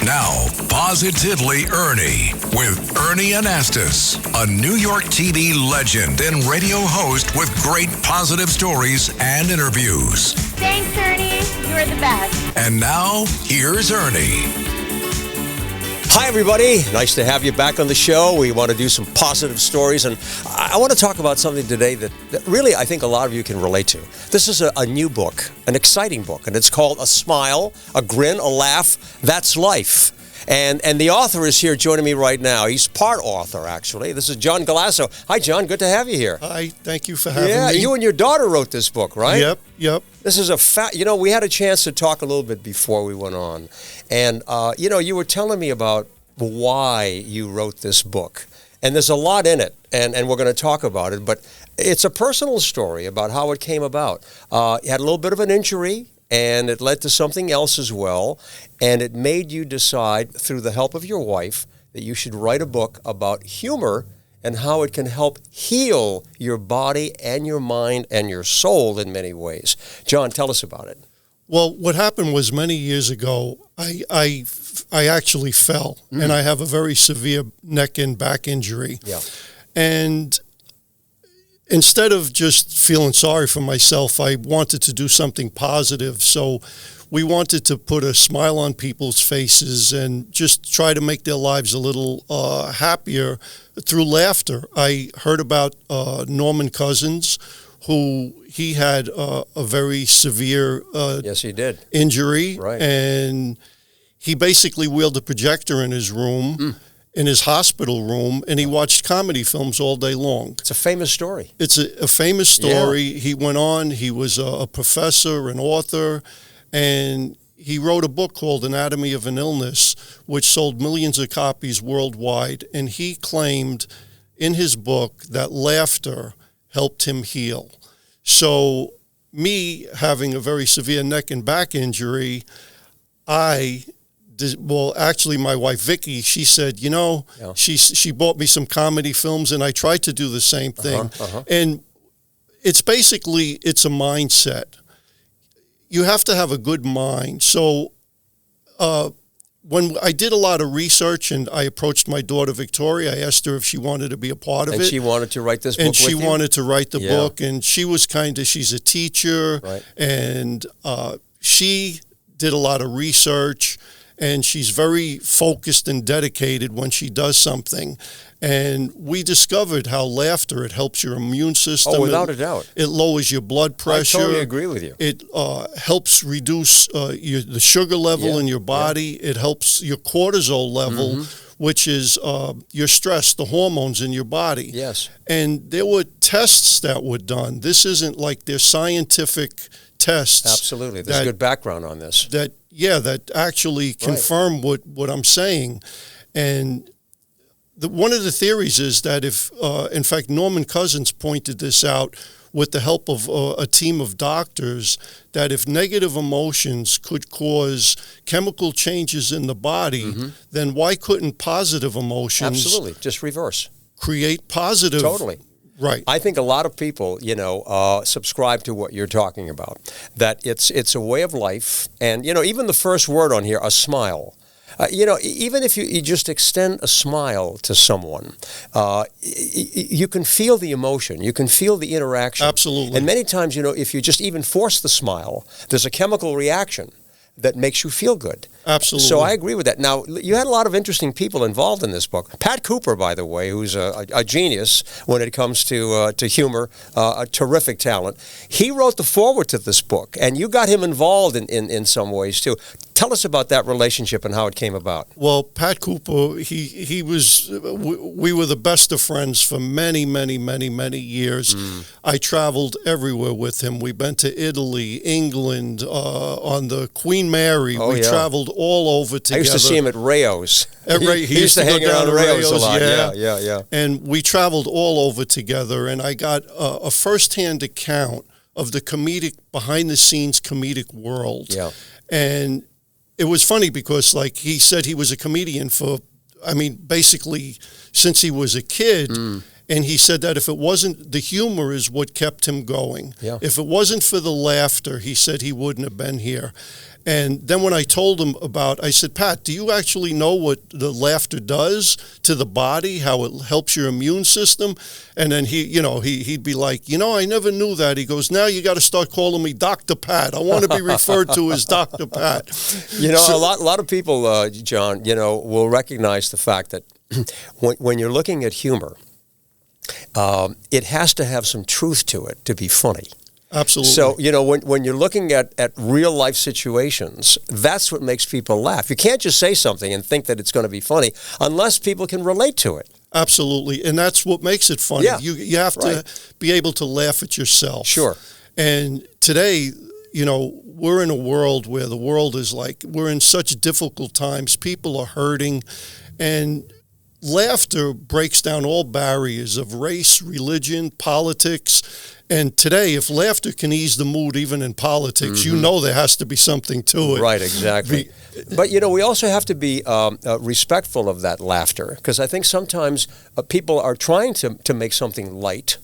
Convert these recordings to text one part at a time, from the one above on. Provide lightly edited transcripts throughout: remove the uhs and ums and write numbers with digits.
Now, Positively Ernie with Ernie Anastas, a New York TV legend and radio host with great positive stories and interviews. Thanks, Ernie. You're the best. And now, here's Ernie. Hi, everybody. Nice to have you back on the show. We want to do some positive stories, and I want to talk about something today that really I think a lot of you can relate to. This is a new book, an exciting book, and it's called A Smile, a Grin, a Laugh, That's Life. And the author is here joining me right now. He's part author, actually. This is John Galasso. Hi, John. Good to have you here. Hi. Thank you for having me. Yeah, you and your daughter wrote this book, right? Yep. This is we had a chance to talk a little bit before we went on. And, you were telling me about why you wrote this book. And there's a lot in it, and we're going to talk about it. But it's a personal story about how it came about. You had a little bit of an injury, and it led to something else as well. And it made you decide, through the help of your wife, that you should write a book about humor and how it can help heal your body and your mind and your soul in many ways. John, tell us about it. Well, what happened was many years ago, I actually fell, and I have a very severe neck and back injury. Yeah. And instead of just feeling sorry for myself, I wanted to do something positive. So we wanted to put a smile on people's faces and just try to make their lives a little happier through laughter. I heard about Norman Cousins, who he had a very severe Yes, he did. injury. Right. And he basically wheeled a projector in his room, in his hospital room, and he watched comedy films all day long. It's a famous story. It's a famous story. Yeah. He went on, he was a professor, an author, and he wrote a book called Anatomy of an Illness, which sold millions of copies worldwide. And he claimed in his book that laughter helped him heal. So me having a very severe neck and back injury, actually my wife Vicky, she said, she bought me some comedy films, and I tried to do the same thing. And it's a mindset. You have to have a good mind. So when I did a lot of research and I approached my daughter Victoria, I asked her if she wanted to be a part of it. And she wanted to write this book with you? And she wanted to write the book, and she was she's a teacher, right. And she did a lot of research, and she's very focused and dedicated when she does something. And we discovered how laughter, it helps your immune system. Oh, without a doubt. It lowers your blood pressure. I totally agree with you. It helps reduce the sugar level in your body. It helps your cortisol level, which is your stress, the hormones in your body. Yes. And there were tests that were done. This isn't like they're scientific tests. Absolutely. There's good background on this. That actually confirm what I'm saying. And one of the theories is that if, in fact, Norman Cousins pointed this out with the help of a team of doctors, that if negative emotions could cause chemical changes in the body, then why couldn't positive emotions Absolutely. Just reverse. create positive? Totally. Right. I think a lot of people, subscribe to what you're talking about, that it's a way of life. And, even the first word on here, a smile. Even if you just extend a smile to someone, you can feel the emotion. You can feel the interaction. Absolutely. And many times, if you just even force the smile, there's a chemical reaction that makes you feel good. Absolutely. So I agree with that. Now, you had a lot of interesting people involved in this book. Pat Cooper, by the way, who's a genius when it comes to humor, a terrific talent. He wrote the foreword to this book, and you got him involved in some ways, too. Tell us about that relationship and how it came about. Well, Pat Cooper, we were the best of friends for many, many, many, many years. I traveled everywhere with him. We've been to Italy, England, on the Queen Mary. We traveled all over together. I used to see him at Rayo's. He used to hang around Rayo's a lot. Yeah. And we traveled all over together, and I got a firsthand account of the behind-the-scenes comedic world. Yeah. And it was funny because, he said he was a comedian basically since he was a kid. And he said that if it wasn't, the humor is what kept him going. Yeah. If it wasn't for the laughter, he said he wouldn't have been here. And then when I told him I said, Pat, do you actually know what the laughter does to the body, how it helps your immune system? And then he'd be like, I never knew that. He goes, now you got to start calling me Dr. Pat. I want to be referred to as Dr. Pat. A lot of people, John, will recognize the fact that when you're looking at humor, it has to have some truth to it to be funny. Absolutely. So, when you're looking at real life situations, that's what makes people laugh. You can't just say something and think that it's going to be funny unless people can relate to it. Absolutely. And that's what makes it funny. Yeah. You have to be able to laugh at yourself. Sure. And today, we're in a world where the world is we're in such difficult times. People are hurting. And laughter breaks down all barriers of race, religion, politics. And today, if laughter can ease the mood even in politics, there has to be something to it. Right, exactly. But, we also have to be respectful of that laughter, because I think sometimes people are trying to make something light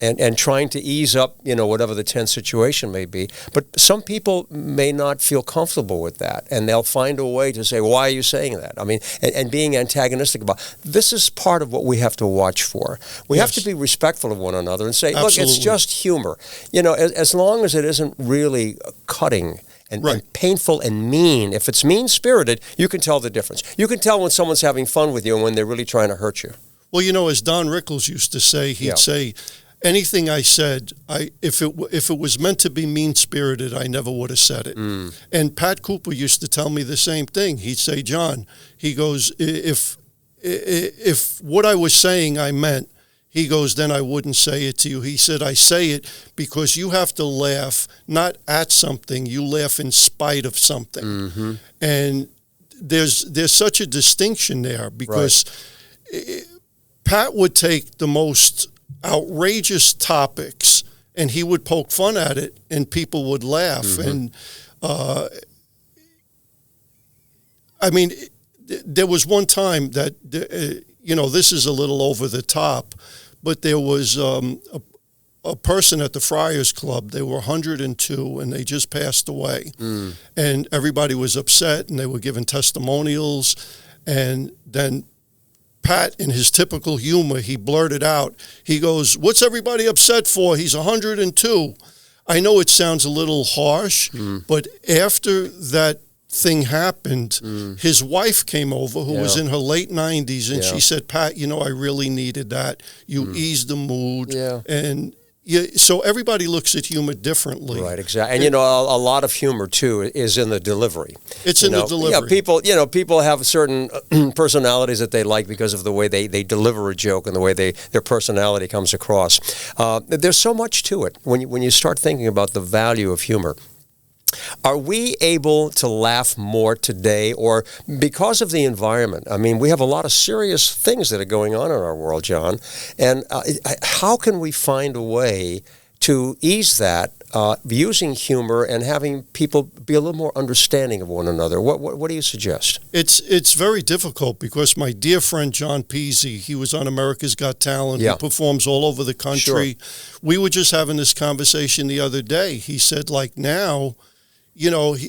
and trying to ease up, whatever the tense situation may be. But some people may not feel comfortable with that, and they'll find a way to say, why are you saying that? I mean, and being antagonistic about this is part of what we have to watch for. We have to be respectful of one another and say, look, it's just humor. As long as it isn't really cutting and painful and mean. If it's mean-spirited, you can tell the difference. You can tell when someone's having fun with you and when they're really trying to hurt you. Well, as Don Rickles used to say, he'd say, anything I said, if it was meant to be mean-spirited, I never would have said it. And Pat Cooper used to tell me the same thing. He'd say, John, he goes, if what I was saying I meant, he goes, then I wouldn't say it to you. He said, I say it because you have to laugh not at something, you laugh in spite of something. And there's such a distinction there, because Pat would take the most outrageous topics and he would poke fun at it and people would laugh. And there was one time that this is a little over the top, but there was a person at the Friars Club. They were 102 and they just passed away. And everybody was upset and they were giving testimonials. And then Pat, in his typical humor, he blurted out, he goes, what's everybody upset for? He's 102. I know it sounds a little harsh, but after that thing happened, his wife came over, who was in her late 90s, and she said, Pat, I really needed that. You eased the mood. And so everybody looks at humor differently. Right, exactly. And, a lot of humor, too, is in the delivery. It's in the delivery. Yeah, people have certain personalities that they like because of the way they deliver a joke and the way their personality comes across. There's so much to it when you start thinking about the value of humor. Are we able to laugh more today, or because of the environment? I mean, we have a lot of serious things that are going on in our world, John, and how can we find a way to ease that using humor and having people be a little more understanding of one another? What do you suggest? It's very difficult because my dear friend John Peasy, he was on America's Got Talent. He performs all over the country. We were just having this conversation the other day. He said, now,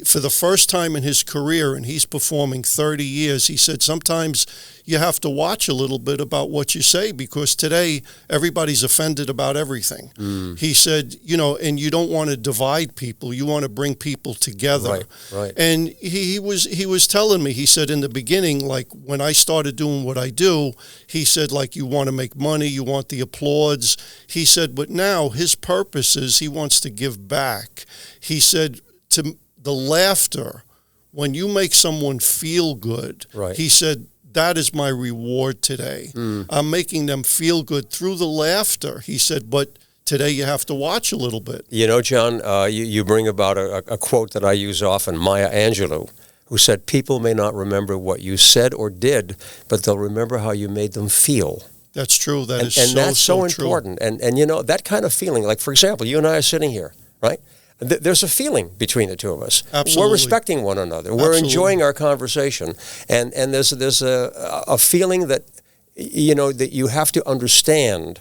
for the first time in his career, and he's performing 30 years, he said sometimes you have to watch a little bit about what you say, because today everybody's offended about everything. He said, and you don't want to divide people. You want to bring people together. Right. And he was telling me, he said in the beginning, when I started doing what I do, he said, you want to make money, you want the applause. He said, but now his purpose is he wants to give back. He said, to the laughter, when you make someone feel good, he said, that is my reward today. I'm making them feel good through the laughter. He said, but today you have to watch a little bit. John, you bring about a quote that I use often, Maya Angelou, who said, people may not remember what you said or did, but they'll remember how you made them feel. That's true. And that's so important. And that kind of feeling, like, for example, you and I are sitting here, right? There's a feeling between the two of us. Absolutely. We're respecting one another. We're enjoying our conversation. And there's a feeling that that you have to understand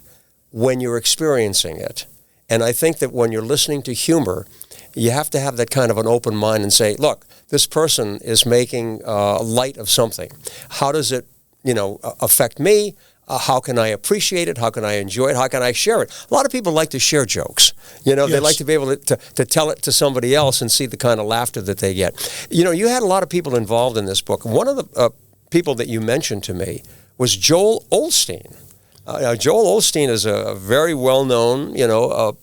when you're experiencing it. And I think that when you're listening to humor, you have to have that kind of an open mind and say, look, this person is making light of something. How does it, affect me? How can I appreciate it? How can I enjoy it? How can I share it? A lot of people like to share jokes. They like to be able to tell it to somebody else and see the kind of laughter that they get. You had a lot of people involved in this book. One of the people that you mentioned to me was Joel Osteen. Joel Osteen is a very well-known,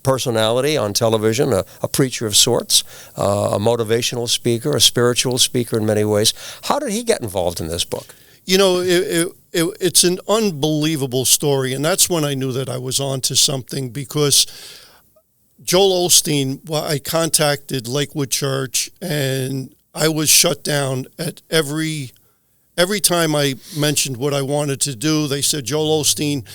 personality on television, a preacher of sorts, a motivational speaker, a spiritual speaker in many ways. How did he get involved in this book? It's an unbelievable story, and that's when I knew that I was on to something, because Joel Osteen, I contacted Lakewood Church, and I was shut down at every time I mentioned what I wanted to do. They said, Joel Osteen,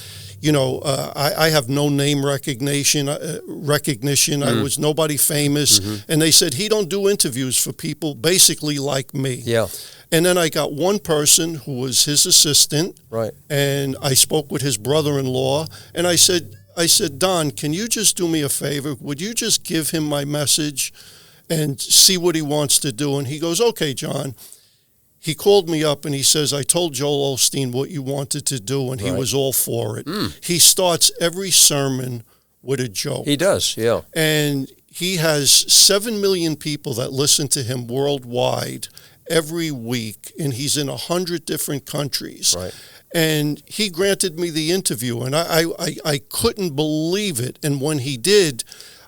I have no name recognition. I was nobody famous. Mm-hmm. And they said, he don't do interviews for people basically like me. Yeah. And then I got one person who was his assistant. Right. And I spoke with his brother-in-law. And I said, Don, can you just do me a favor? Would you just give him my message and see what he wants to do? And he goes, okay, John. He called me up and he says, I told Joel Osteen what you wanted to do, and he was all for it. He starts every sermon with a joke. He does, yeah. And he has 7 million people that listen to him worldwide every week, and he's in 100 different countries. Right. And he granted me the interview, and I couldn't believe it. And when he did,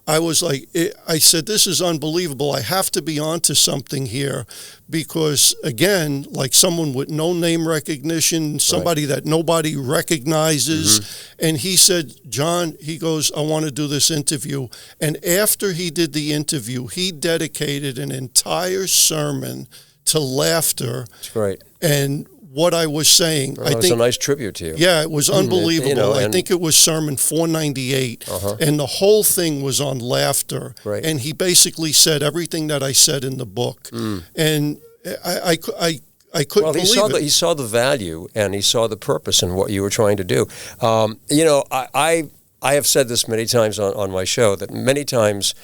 I was like, I said, this is unbelievable. I have to be onto something here, because, again, like someone with no name recognition, somebody that nobody recognizes. Mm-hmm. And he said, John, he goes, I want to do this interview. And after he did the interview, he dedicated an entire sermon to laughter. That's right. And what I was saying. Well, I think it was a nice tribute to you. Yeah, it was unbelievable. I think it was sermon 498, and the whole thing was on laughter. Right. And he basically said everything that I said in the book. And I couldn't believe it. He saw the value, and he saw the purpose in what you were trying to do. I have said this many times on my show, that many times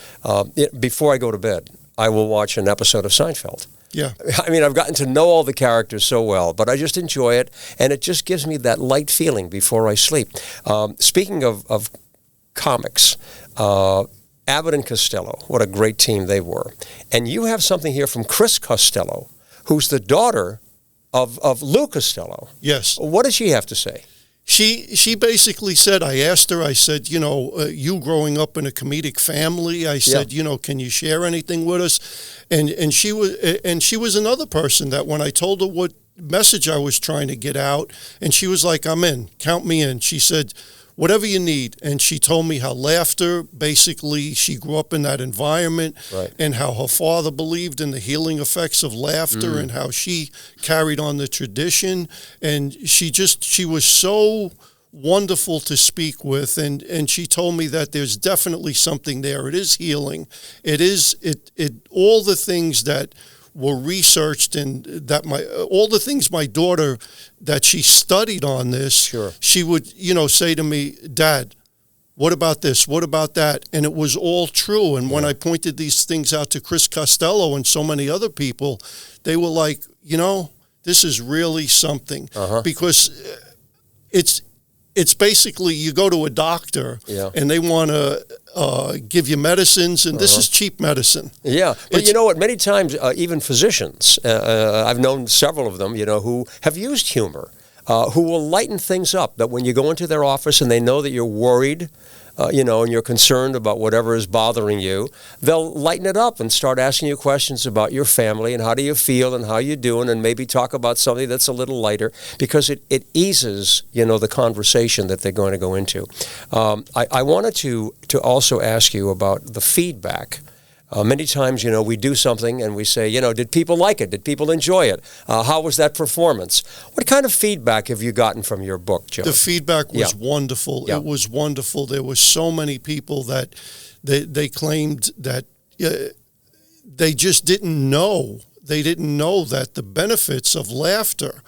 before I go to bed, I will watch an episode of Seinfeld. Yeah. I mean, I've gotten to know all the characters so well, but I just enjoy it, and it just gives me that light feeling before I sleep. Speaking of comics, Abbott and Costello, what a great team they were. And you have something here from Chris Costello, who's the daughter of Lou Costello. Yes. What does she have to say? She basically said, I asked her, I said, you growing up in a comedic family, I said, can you share anything with us? And she was another person that when I told her what message I was trying to get out, and she was like, I'm in, count me in. She said, whatever you need. And she told me how laughter, basically, she grew up in that environment, and how her father believed in the healing effects of laughter, and how she carried on the tradition. And she was so wonderful to speak with, and she told me that there's definitely something there. It is healing. It is all the things that were researched, and that all the things my daughter that she studied on this, she would say to me, Dad, what about this? What about that? And it was all true. And when I pointed these things out to Chris Costello and so many other people, they were like, this is really something, because it's basically, you go to a doctor and they want to give you medicines, and this is cheap medicine. Yeah, but you know what? Many times, even physicians, I've known several of them, who have used humor, who will lighten things up. That when you go into their office and they know that you're worried, and you're concerned about whatever is bothering you, they'll lighten it up and start asking you questions about your family and how do you feel and how you're doing, and maybe talk about something that's a little lighter, because it eases, the conversation that they're going to go into. I wanted to also ask you about the feedback. Many times, we do something and we say, did people like it? Did people enjoy it? How was that performance? What kind of feedback have you gotten from your book, Joe? The feedback was wonderful. Yeah. It was wonderful. There were so many people that they claimed that they just didn't know they didn't know that the benefits of laughter.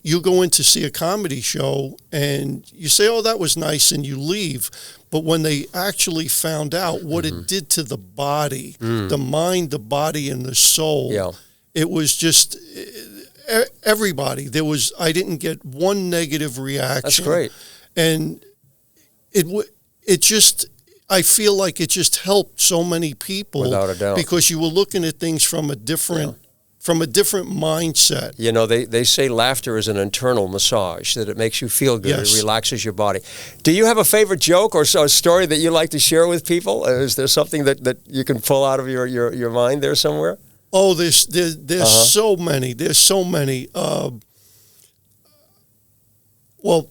You go in to see a comedy show and you say, oh, that was nice, and you leave. But when they actually found out what it did to the body, the mind, the body, and the soul, it was just everybody. I didn't get one negative reaction. That's great. And it just, I feel like it just helped so many people. Without a doubt. Because you were looking at things from a different mindset. You know, they say laughter is an internal massage, that it makes you feel good. Yes. It relaxes your body. Do you have a favorite joke or a story that you like to share with people? Is there something that you can pull out of your mind there somewhere? Oh, there's so many. There's so many. Well,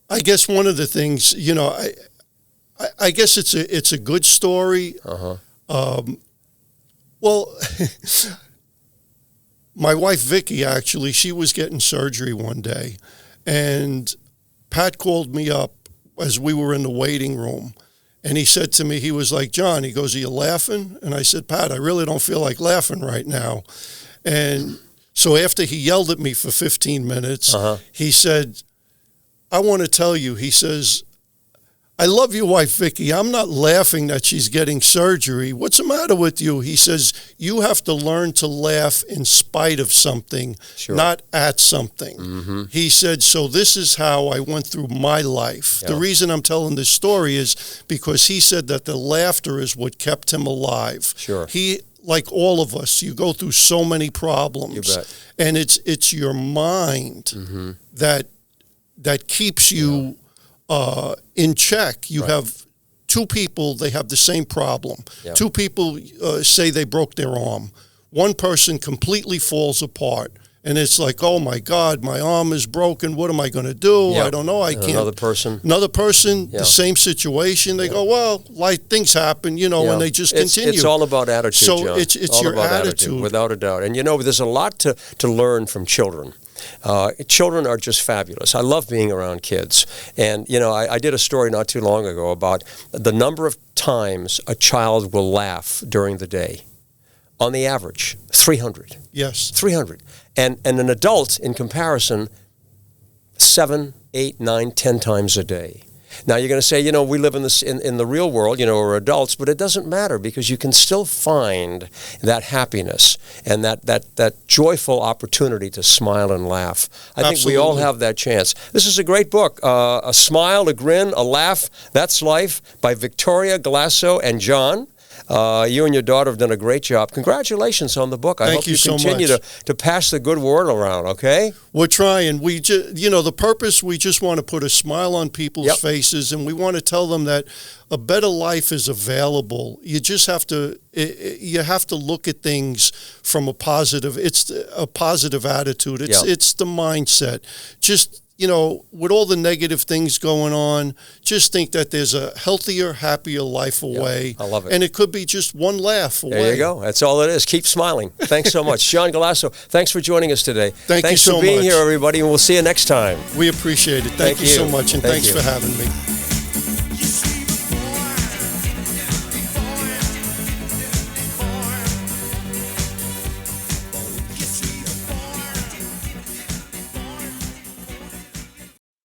I guess one of the things, you know, I guess it's a good story. Well, my wife Vicky, actually, she was getting surgery one day, and Pat called me up as we were in the waiting room, and he said to me, he was like, John, he goes, are you laughing? And I said, Pat, I really don't feel like laughing right now. And so after he yelled at me for 15 minutes, he said, I want to tell you, he says, I love your wife, Vicky. I'm not laughing that she's getting surgery. What's the matter with you? He says, you have to learn to laugh in spite of something, not at something. He said, so this is how I went through my life. The reason I'm telling this story is because he said that the laughter is what kept him alive. He, like all of us, you go through so many problems. You bet. And it's your mind that keeps you in check. You have two people, they have the same problem. Two people say they broke their arm. One person completely falls apart. And it's like, oh, my God, my arm is broken. What am I going to do? I don't know. I can't. Another person, the same situation. They go, well, like things happen, you know, and they just continue. It's all about attitude, so John. It's all your about attitude. Without a doubt. And, you know, there's a lot to learn from children. Children are just fabulous. I love being around kids. And, you know, I did a story not too long ago about the number of times a child will laugh during the day. On the average, 300. Yes. 300. And an adult, in comparison, 7, 8, 9, 10 times a day. Now, you're going to say, you know, we live in the real world, you know, we're adults, but it doesn't matter because you can still find that happiness and that joyful opportunity to smile and laugh. I think we all have that chance. This is a great book, A Smile, a Grin, a Laugh, That's Life, by Victoria, Galasso, and John. You and your daughter have done a great job. Congratulations on the book. I hope you continue to pass the good word around, okay? We're trying. We just, you know, the purpose, we just want to put a smile on people's faces, and we want to tell them that a better life is available. You just have to, you have to look at things from a positive, it's a positive attitude. It's the mindset. Just, you know, with all the negative things going on, just think that there's a healthier, happier life away. I love it. And it could be just one laugh away. There you go. That's all it is. Keep smiling. Thanks so much. John Galasso, thanks for joining us today. Thanks you so much. Thanks for being here, everybody, and we'll see you next time. We appreciate it. Thank you so much, and thanks for having me.